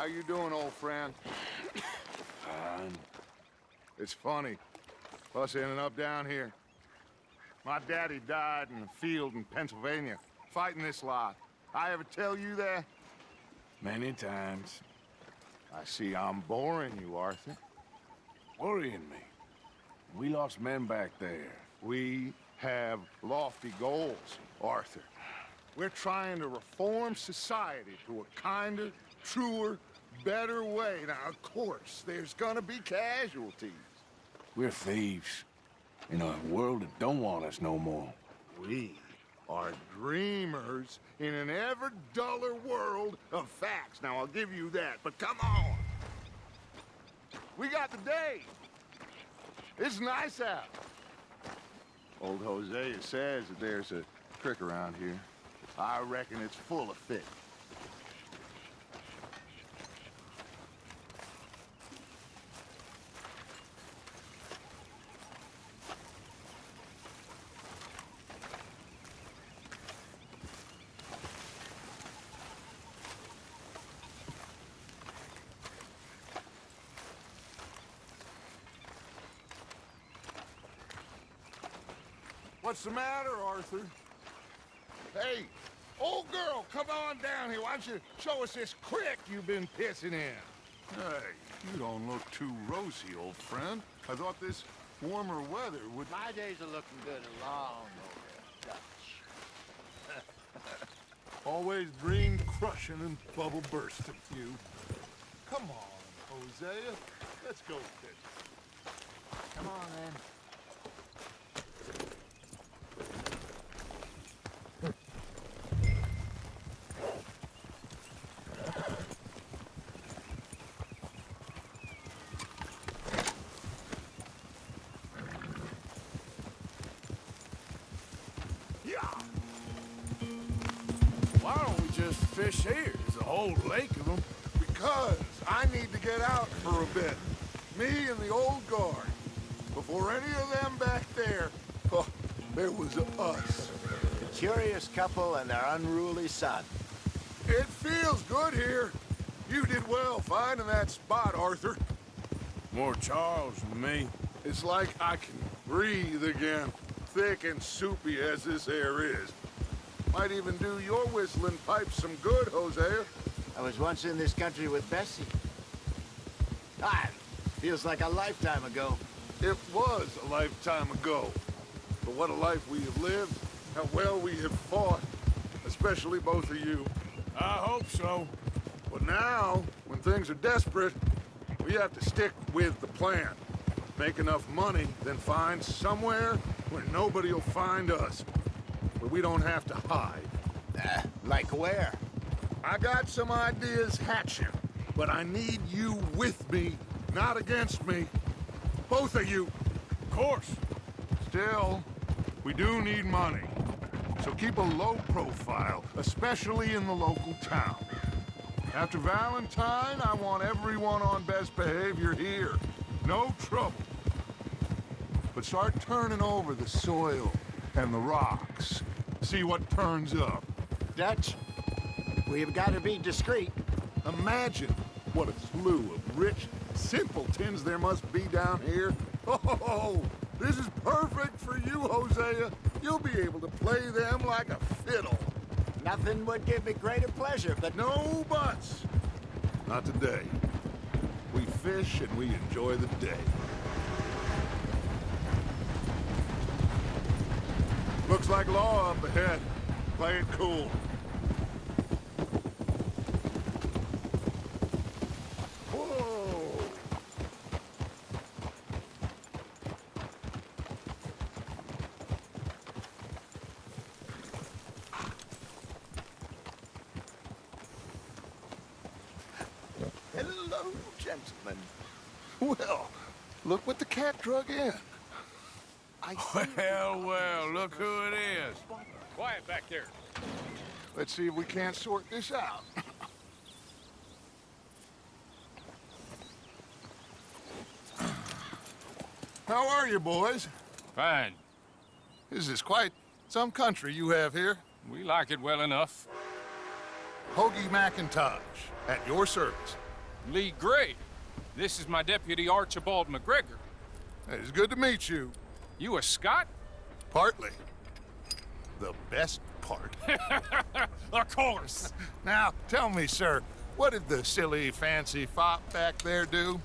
How you doing, old friend? Fine. It's funny, us ending up down here. My daddy died in the field in Pennsylvania, fighting this lot. I ever tell you that? Many times. I see I'm boring you, Arthur. Worrying me. We lost men back there. We have lofty goals, Arthur. We're trying to reform society to a kinder, truer, better way. Now, of course, there's gonna be casualties. We're thieves. In a world that don't want us no more. We are dreamers in an ever duller world of facts. Now, I'll give you that, but come on. We got the day. It's nice out. Old Hosea says that there's a creek around here. I reckon it's full of fish. What's the matter, Arthur? Hey, old girl, come on down here. Why don't you show us this creek you've been pissing in? Hey, you don't look too rosy, old friend. I thought this warmer weather would... My days are looking good along over Dutch. Always dream crushing and bubble bursting, you. Come on, Hosea. Let's go fishing. Come on, then. Why don't we just fish here? There's a whole lake of them. Because I need to get out for a bit. Me and the old guard. Before any of them back there, oh, there was us. A curious couple and their unruly son. It feels good here. You did well finding that spot, Arthur. More Charles than me. It's like I can breathe again, thick and soupy as this air is. Might even do your whistling pipes some good, Hosea. I was once in this country with Bessie. Feels like a lifetime ago. It was a lifetime ago. But what a life we have lived, how well we have fought, especially both of you. I hope so. But now, when things are desperate, we have to stick with the plan. Make enough money, then find somewhere where nobody will find us. Where we don't have to hide. Like where? I got some ideas hatching, but I need you with me, not against me. Both of you. Of course. Still, we do need money. So keep a low profile, especially in the local town. After Valentine, I want everyone on best behavior here. No trouble. But start turning over the soil and the rocks. See what turns up. Dutch, we've got to be discreet. Imagine what a slew of rich simpletons there must be down here. Oh, this is perfect for you, Hosea. You'll be able to play them like a fiddle. Nothing would give me greater pleasure, but No buts. Not today. We fish and we enjoy the day. Looks like law up ahead. Play it cool. Whoa! hello, gentlemen. Well, look what the cat drug in. Well, look who it is. Quiet back there. Let's see if we can't sort this out. How are you, boys? Fine. This is quite some country you have here. We like it well enough. Hoagie McIntosh, at your service. Lee Gray. This is my deputy Archibald McGregor. Hey, it's good to meet you. You a Scot? Partly. The best part. Of course. Now, tell me, sir, what did the silly, fancy fop back there do?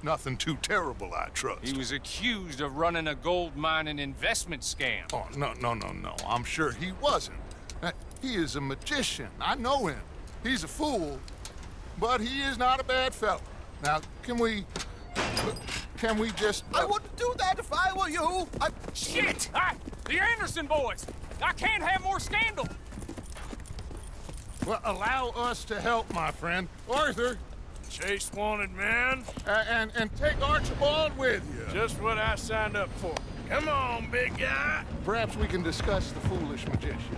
Nothing too terrible, I trust. He was accused of running a gold mining investment scam. Oh, no. I'm sure he wasn't. He is a magician. I know him. He's a fool, but he is not a bad fellow. Now, can we just... I wouldn't do that if I were you. Shit! The Anderson boys! I can't have more scandal! Well, allow us to help, my friend. Arthur, Chase wanted man. and take Archibald with you. Just what I signed up for. Come on, big guy. Perhaps we can discuss the foolish magician.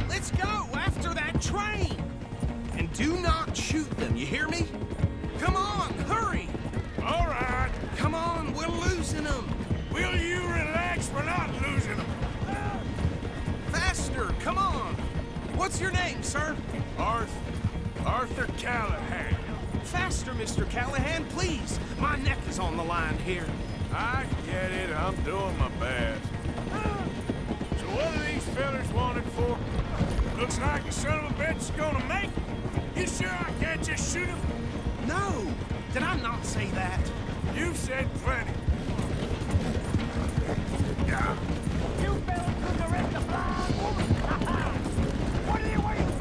Let's go after that train. And do not shoot them, you hear me? Come on, hurry. All right. Come on, we're losing them. Will you relax? We're not losing them. Faster, come on. What's your name, sir? Arthur Callahan. Faster, Mr. Callahan, please. My neck is on the line here. I get it. I'm doing my best. So what are these fellers wanted for? Looks like the son of a bitch is gonna make it. You sure I can't just shoot him? No, did I not say that? You've said plenty. You fellas could arrest a blind woman! What are you waiting?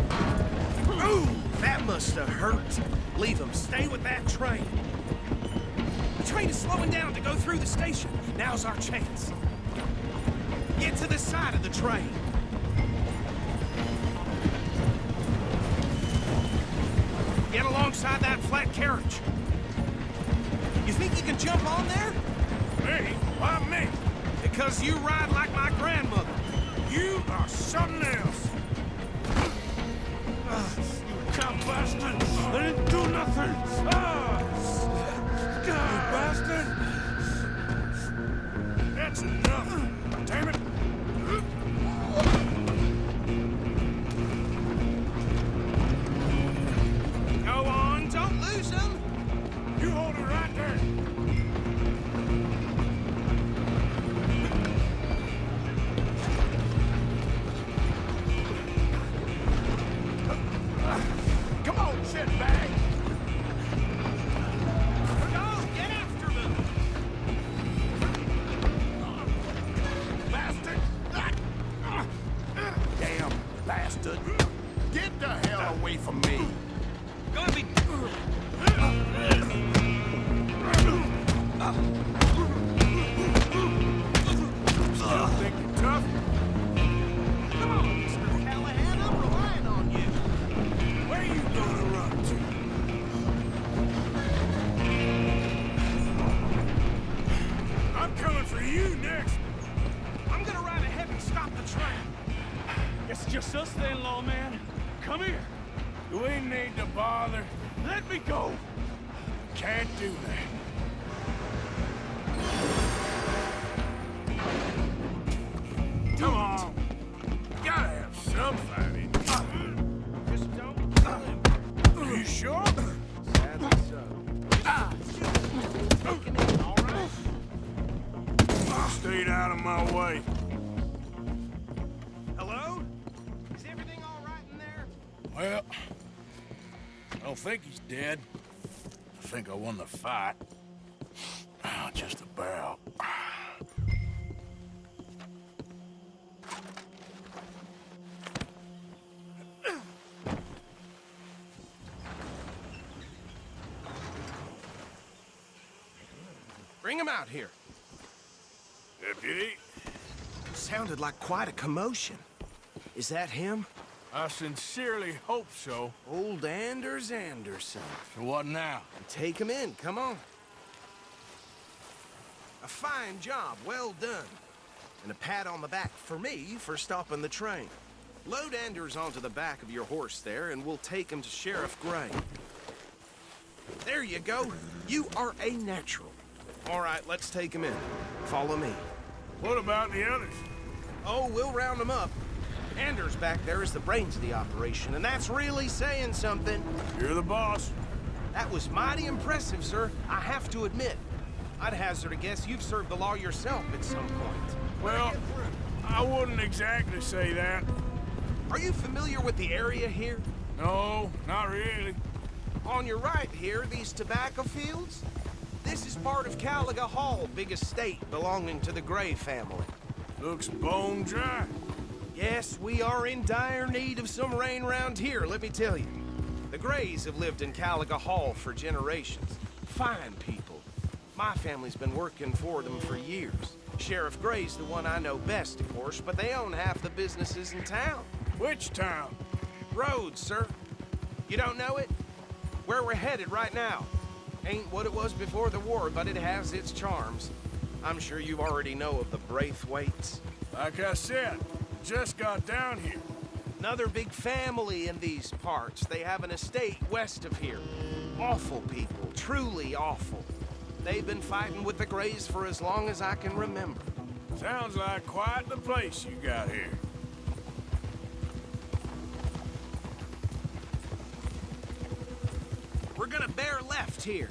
Ooh, that must have hurt. Leave them. Stay with that train. The train is slowing down to go through the station. Now's our chance. Get to the side of the train. Get alongside that flat carriage. You think you can jump on there? Me? Why me? Because you ride like my grandmother. You are something else. You dumb bastard! I didn't do nothing! You bastard! That's enough! Damn it! Go on, don't lose them. You hold it right there! Come on, shitbag! Go, get after them. Bastard! Damn bastard! Get the hell away from me! Gonna be... Still think you're tough? Come on, Mr. Callahan, I'm relying on you. Where you gonna run to? I'm coming for you next! I'm gonna ride ahead and stop the train. It's just us then, lawman. Come here. We need to bother. Let me go. Can't do that. Come on. Gotta have some fighting. Just don't kill him. Are you sure? Sadly so. Taking it, all right? Stayed out of my way. Hello? Is everything all right in there? Well, I don't think he's dead. I think I won the fight. Just about. Bring him out here. Deputy, Sounded like quite a commotion. Is that him? I sincerely hope so. Old Anders Anderson. So what now? Take him in, come on. A fine job, well done. And a pat on the back for me for stopping the train. Load Anders onto the back of your horse there, and we'll take him to Sheriff Gray. There you go. You are a natural. All right, let's take him in. Follow me. What about the others? Oh, we'll round them up. Anders back there is the brains of the operation, and that's really saying something. You're the boss. That was mighty impressive, sir. I have to admit. I'd hazard a guess you've served the law yourself at some point. Well, I wouldn't exactly say that. Are you familiar with the area here? No, not really. On your right here, these tobacco fields? This is part of Caliga Hall, big estate belonging to the Gray family. Looks bone dry. Yes, we are in dire need of some rain round here, let me tell you. The Grays have lived in Caliga Hall for generations. Fine people. My family's been working for them for years. Sheriff Gray's the one I know best, of course, but they own half the businesses in town. Which town? Rhodes, sir. You don't know it? Where we're headed right now. Ain't what it was before the war, but it has its charms. I'm sure you already know of the Braithwaites. Like I said, just got down here. Another big family in these parts. They have an estate west of here. Awful people, truly awful. They've been fighting with the Grays for as long as I can remember. Sounds like quite the place you got here. We're gonna bear left here.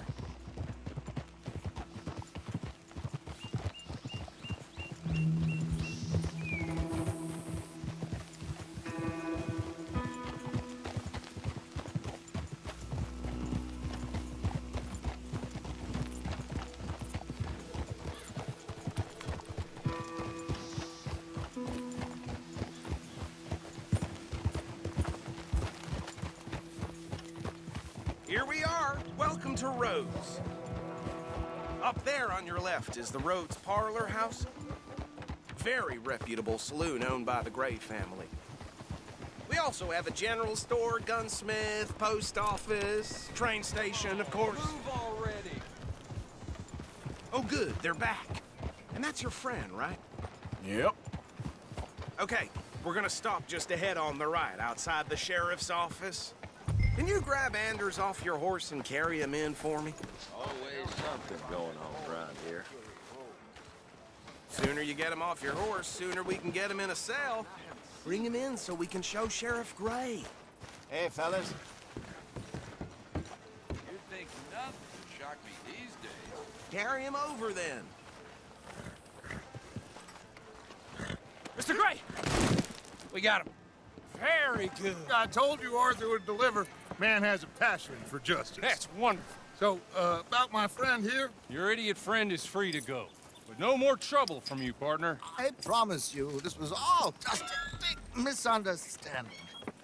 Here we are. Welcome to Rhodes. Up there on your left is the Rhodes Parlor House. Very reputable saloon owned by the Gray family. We also have a general store, gunsmith, post office, train station, of course. Move already. Oh, good. They're back. And that's your friend, right? Yep. Okay, we're gonna stop just ahead on the right, outside the sheriff's office. Can you grab Anders off your horse and carry him in for me? Always something going on around here. Sooner you get him off your horse, sooner we can get him in a cell. Bring him in so we can show Sheriff Gray. Hey, fellas. You'd think nothing would shock me these days. Carry him over then. Mr. Gray! We got him. Very good. I told you Arthur would deliver. Man has a passion for justice. That's wonderful. So, about my friend here? Your idiot friend is free to go. With no more trouble from you, partner. I promise you, this was all just a big misunderstanding.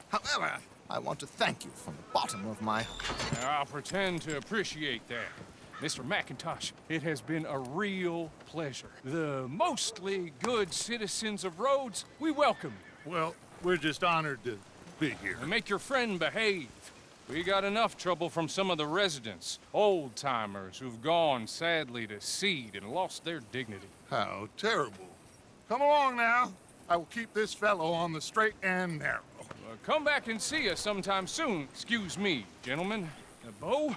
However, I want to thank you from the bottom of my heart. I'll pretend to appreciate that. Mr. McIntosh, it has been a real pleasure. The mostly good citizens of Rhodes, we welcome you. Well, we're just honored to be here. And make your friend behave. We got enough trouble from some of the residents, old-timers who've gone, sadly, to seed and lost their dignity. How terrible. Come along now. I will keep this fellow on the straight and narrow. Come back and see us sometime soon. Excuse me, gentlemen. Bo,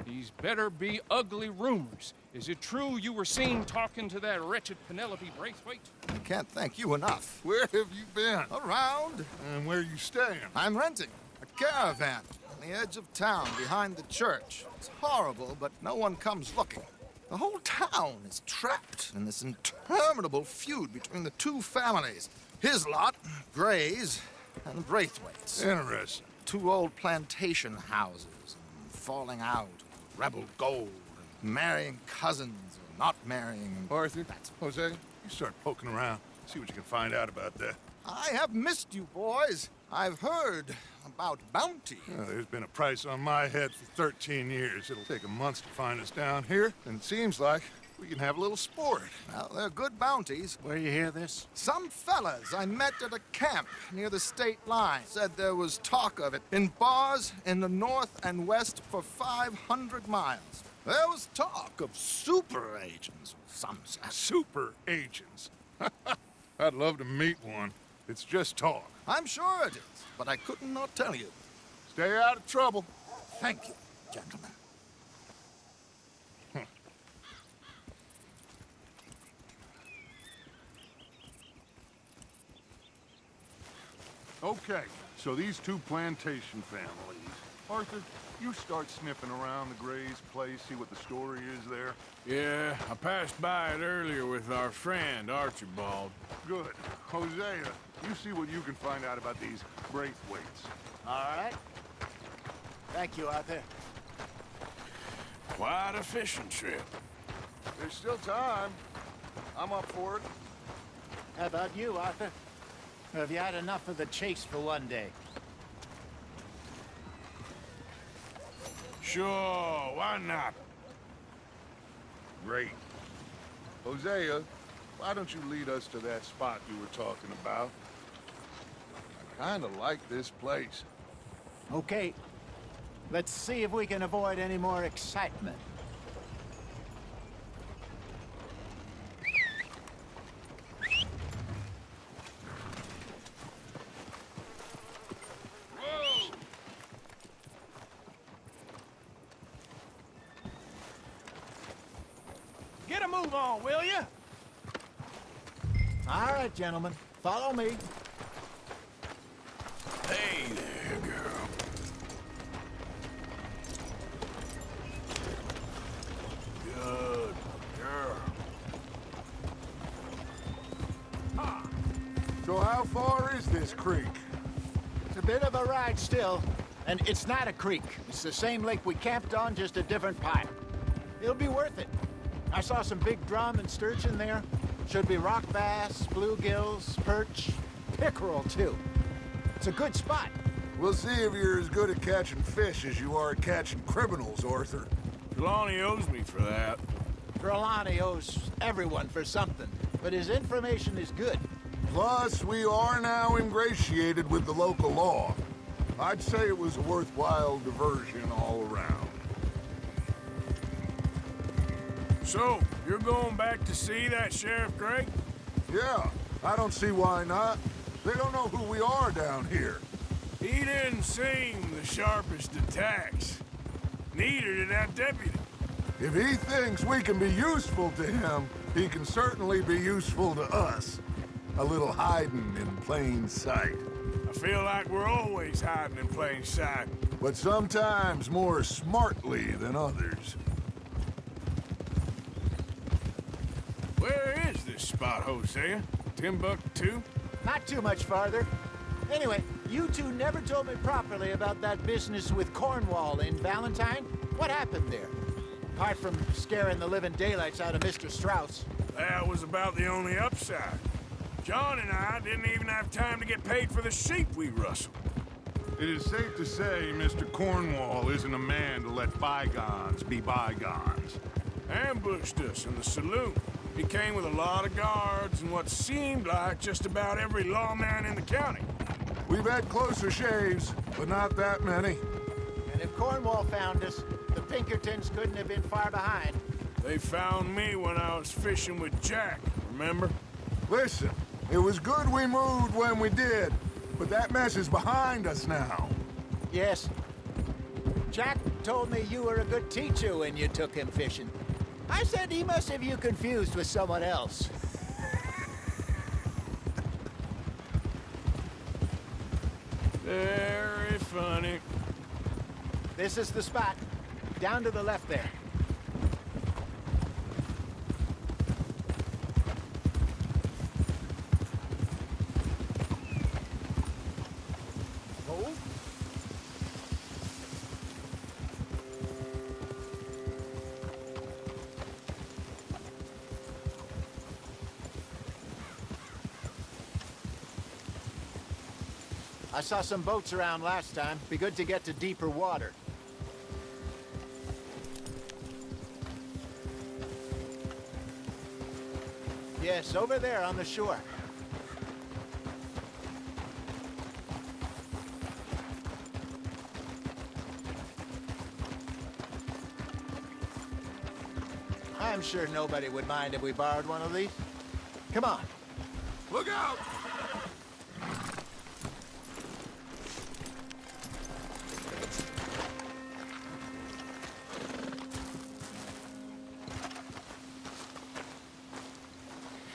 these better be ugly rumors. Is it true you were seen talking to that wretched Penelope Braithwaite? I can't thank you enough. Where have you been? Around, And where you staying? I'm renting a caravan on the edge of town behind the church. It's horrible, but no one comes looking. The whole town is trapped in this interminable feud between the two families. His lot, Gray's, and Braithwaite's. Interesting. Two old plantation houses, and falling out, rebel gold, and marrying cousins or not marrying. Arthur, Jose, you start poking around. See what you can find out about that. I have missed you, boys. I've heard about bounty. There's been a price on my head for 13 years. It'll take a month to find us down here, and it seems like we can have a little sport. Well, they're good bounties. Where you hear this? Some fellas I met at a camp near the state line said there was talk of it in bars in the north and west for 500 miles. There was talk of super agents, some said. Super agents. I'd love to meet one. It's just talk. I'm sure it is, but I couldn't not tell you. Stay out of trouble. Thank you, gentlemen. Okay, so these two plantation families, Arthur, you start sniffing around the Gray's place, see what the story is there. Yeah, I passed by it earlier with our friend, Archibald. Good. Hosea, you see what you can find out about these Braithwaites. All right. Thank you, Arthur. Quite a fishing trip. There's still time. I'm up for it. How about you, Arthur? Or have you had enough of the chase for one day? Sure, why not? Great. Hosea, why don't you lead us to that spot you were talking about? I kinda like this place. Okay. Let's see if we can avoid any more excitement. Get a move on, will you? All right, gentlemen. Follow me. Hey there, girl. Good girl. So how far is this creek? It's a bit of a ride still. And it's not a creek. It's the same lake we camped on, just a different pipe. It'll be worth it. I saw some big drum and sturgeon there. Should be rock bass, bluegills, perch, pickerel too. It's a good spot. We'll see if you're as good at catching fish as you are at catching criminals, Arthur. Trelawney owes me for that. Trelawney owes everyone for something, but his information is good. Plus, we are now ingratiated with the local law. I'd say it was a worthwhile diversion all around. So, you're going back to see that Sheriff Gray? Yeah, I don't see why not. They don't know who we are down here. He didn't seem the sharpest attacks. Neither did that deputy. If he thinks we can be useful to him, he can certainly be useful to us. A little hiding in plain sight. I feel like we're always hiding in plain sight. But sometimes more smartly than others. Where is this spot, Hosea? Timbuktu? Not too much farther. Anyway, you two never told me properly about that business with Cornwall in Valentine. What happened there? Apart from scaring the living daylights out of Mr. Strauss. That was about the only upside. John and I didn't even have time to get paid for the sheep we rustled. It is safe to say Mr. Cornwall isn't a man to let bygones be bygones. Ambushed us in the saloon. He came with a lot of guards and what seemed like just about every lawman in the county. We've had closer shaves, but not that many. And if Cornwall found us, the Pinkertons couldn't have been far behind. They found me when I was fishing with Jack, remember? Listen, it was good we moved when we did, but that mess is behind us now. Yes. Jack told me you were a good teacher when you took him fishing. I said he must have you confused with someone else. Very funny. This is the spot. Down to the left there. Hold. I saw some boats around last time. Be good to get to deeper water. Yes, over there on the shore. I'm sure nobody would mind if we borrowed one of these. Come on. Look out!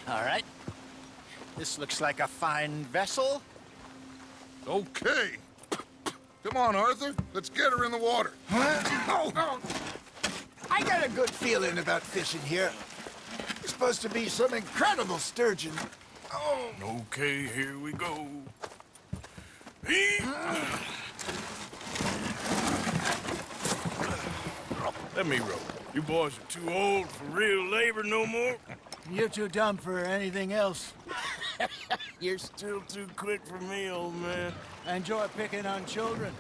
All right. This looks like a fine vessel. Okay. Come on, Arthur. Let's get her in the water. Oh. I got a good feeling about fishing here. It's supposed to be some incredible sturgeon. Oh. Okay, here we go. Let me row. You boys are too old for real labor no more. You're too dumb for anything else. You're still too quick for me, old man. I enjoy picking on children.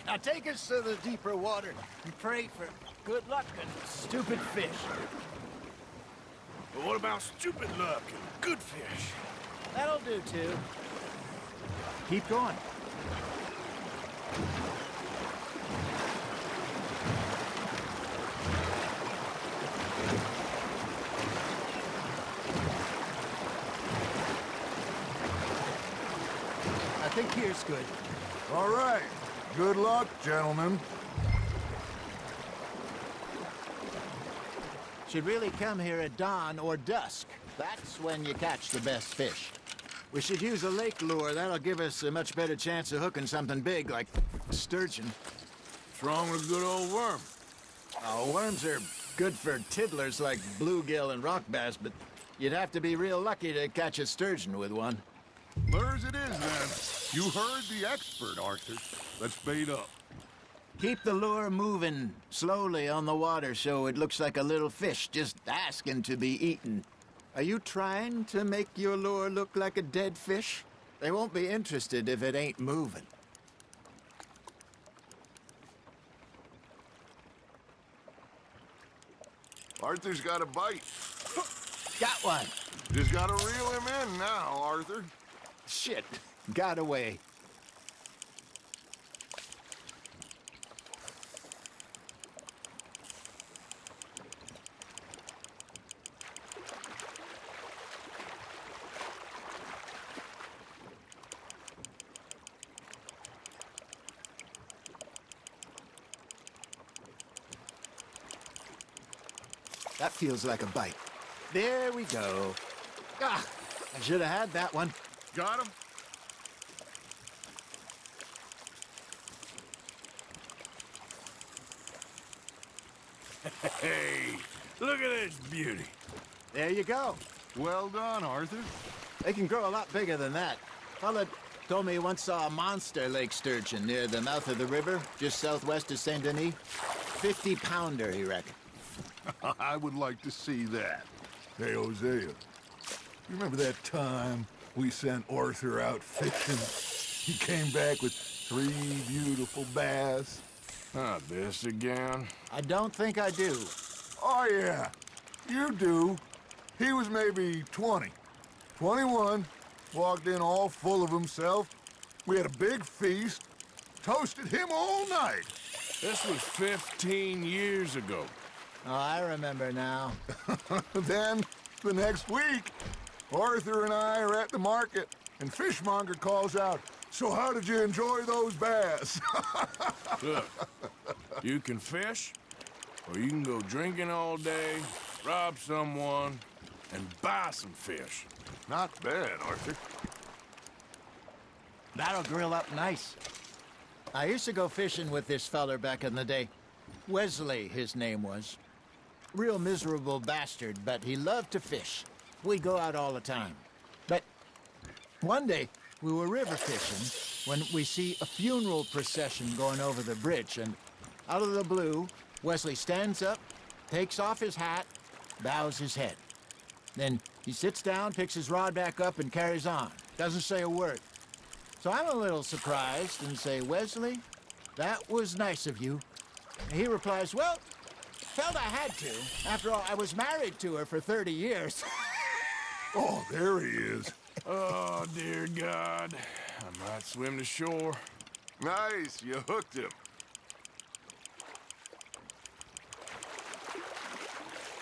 Now take us to the deeper water and pray for good luck and stupid fish. But what about stupid luck and good fish? That'll do, too. Keep going. I think here's good. All right. Good luck, gentlemen. Should really come here at dawn or dusk. That's when you catch the best fish. We should use a lake lure. That'll give us a much better chance of hooking something big like sturgeon. What's wrong with a good old worm? Oh, worms are good for tiddlers like bluegill and rock bass, but you'd have to be real lucky to catch a sturgeon with one. Lures it is, then. You heard the expert, Arthur. Let's bait up. Keep the lure moving slowly on the water so it looks like a little fish just asking to be eaten. Are you trying to make your lure look like a dead fish? They won't be interested if it ain't moving. Arthur's got a bite. Got one. Just gotta reel him in now, Arthur. Shit. Got away. That feels like a bite. There we go. Ah, I should have had that one. Got him? Hey, look at this beauty. There you go. Well done, Arthur. They can grow a lot bigger than that. Fella told me he once saw a monster lake sturgeon near the mouth of the river, just southwest of Saint Denis. 50-pounder, he reckoned. I would like to see that. Hey, Hosea, you remember that time we sent Arthur out fishing? He came back with 3 beautiful bass. Not this again. I don't think I do. Oh, yeah, you do. He was maybe 20, 21, walked in all full of himself. We had a big feast, toasted him all night. This was 15 years ago. Oh, I remember now. Then, the next week, Arthur and I are at the market, and Fishmonger calls out, "So how did you enjoy those bass?" Look, you can fish, or you can go drinking all day, rob someone, and buy some fish. Not bad, Arthur. That'll grill up nice. I used to go fishing with this feller back in the day. Wesley, his name was. Real miserable bastard, but he loved to fish. We'd go out all the time. But one day, we were river fishing when we see a funeral procession going over the bridge, and out of the blue, Wesley stands up, takes off his hat, bows his head. Then he sits down, picks his rod back up, and carries on. Doesn't say a word. So I'm a little surprised and say, "Wesley, that was nice of you." And he replies, "Well, felt I had to. After all, I was married to her for 30 years. Oh, there he is. Oh, dear God. I might swim to shore. Nice, you hooked him.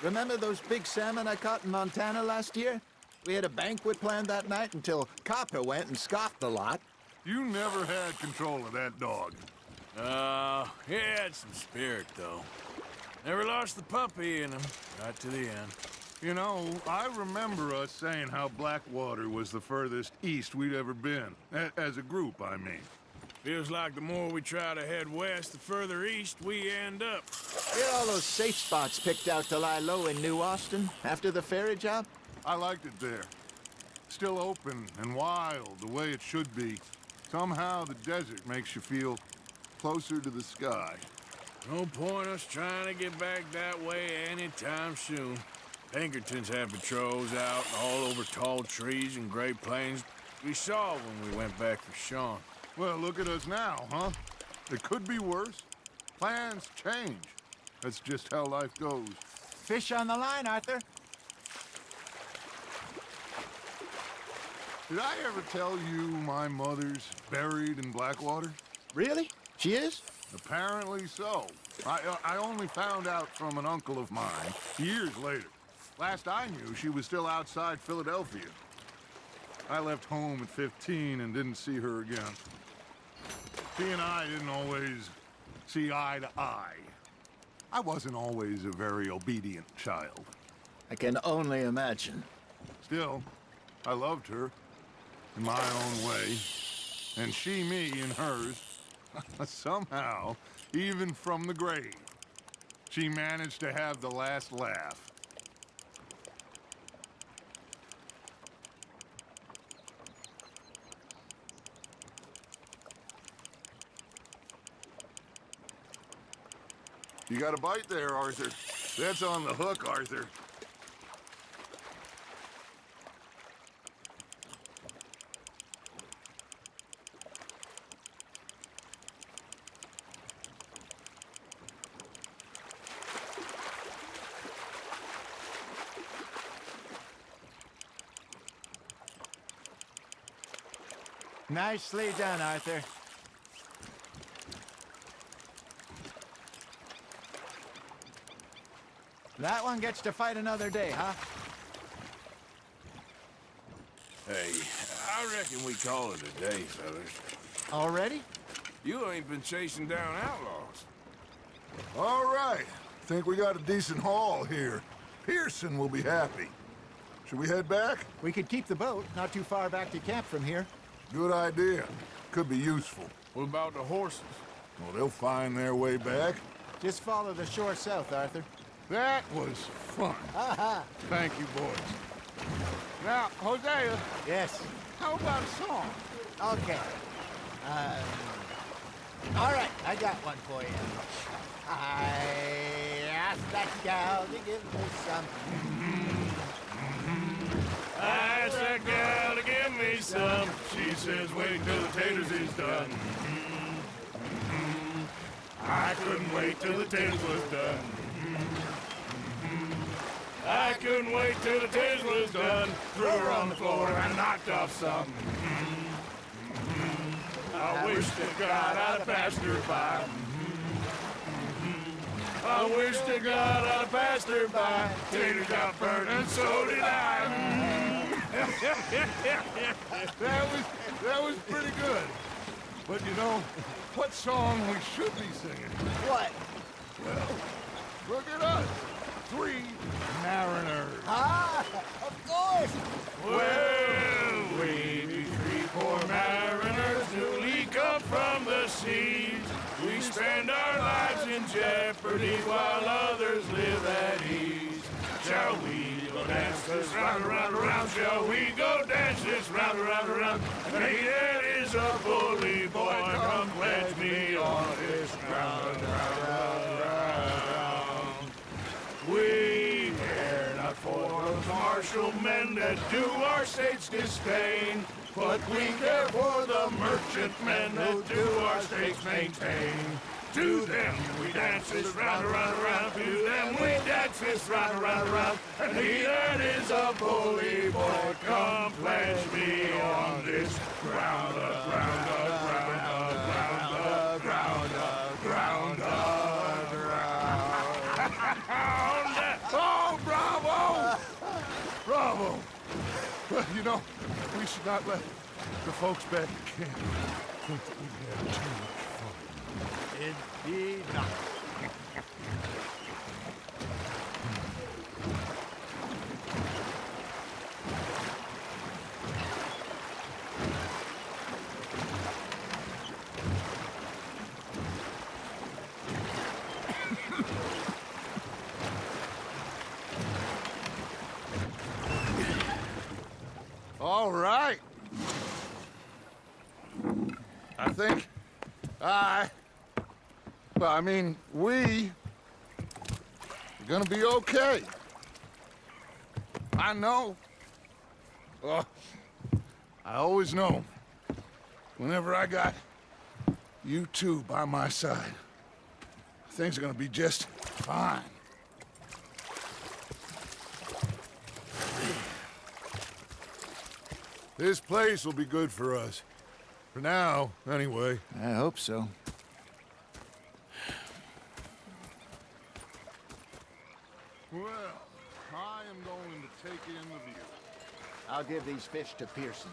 Remember those big salmon I caught in Montana last year? We had a banquet planned that night until Copper went and scoffed the lot. You never had control of that dog. He had some spirit, though. Never lost the puppy in him, right to the end. You know, I remember us saying how Blackwater was the furthest east we'd ever been. As a group, I mean. Feels like the more we try to head west, the further east we end up. Get all those safe spots picked out to lie low in New Austin after the ferry job? I liked it there. Still open and wild, the way it should be. Somehow the desert makes you feel closer to the sky. No point us trying to get back that way anytime soon. Pinkertons have patrols out all over tall trees and Great Plains. We saw when we went back for Sean. Well, look at us now, huh? It could be worse. Plans change. That's just how life goes. Fish on the line, Arthur. Did I ever tell you my mother's buried in Blackwater? Really? She is? Apparently so. I only found out from an uncle of mine years later. Last I knew, she was still outside Philadelphia. I left home at 15 and didn't see her again. She and I didn't always see eye to eye. I wasn't always a very obedient child. I can only imagine. Still, I loved her in my own way, and she me in hers. Somehow, even from the grave, she managed to have the last laugh. You got a bite there, Arthur. That's on the hook, Arthur. Nicely done, Arthur. That one gets to fight another day, huh? Hey, I reckon we call it a day, fellas. Already? You ain't been chasing down outlaws. All right. Think we got a decent haul here. Pearson will be happy. Should we head back? We could keep the boat, not too far back to camp from here. Good idea. Could be useful. What about the horses? Well, they'll find their way back. Just follow the shore south, Arthur. That was fun. Thank you, boys. Now, Hosea, Yes. how about a song? Okay. All right, I got one for you. I asked that gal to give me some. I asked that gal to give me some. She says, wait till the taters is done. I couldn't wait till the taters was done. I couldn't wait till the taters was done. Threw her on the floor and knocked off some. I wish to God I'd have passed her by. I wish to God I'd have passed her by. Tater got burned and so did I. That was pretty good. But you know, what song we should be singing? What? Well, look at us. 3 mariners. Ah, of course. Well, we be 3 poor mariners newly come from the seas. We spend our lives in jeopardy while others live at ease. Shall we go dance this round, around, around? Shall we go dance this round, around, around? Hey, that is a bully boy. Come pledge me on this ground, round, round, round. We care not for those martial men that do our state's disdain, but we care for the merchantmen that do our state's maintain. To them we dance this round, around, around. To them we dance this round, around, around. And he that is a bully boy, come pledge me on this ground, ground, ground, ground, ground, ground, ground, ground. Oh, bravo! Bravo! Well, you know, we should not let the folks back at camp think that we've had too much fun. Indeed not. I think well, I mean, we are gonna be okay. I know. Oh, I always know. Whenever I got you two by my side, things are gonna be just fine. This place will be good for us. For now, anyway. I hope so. Well, I am going to take in the view. I'll give these fish to Pearson.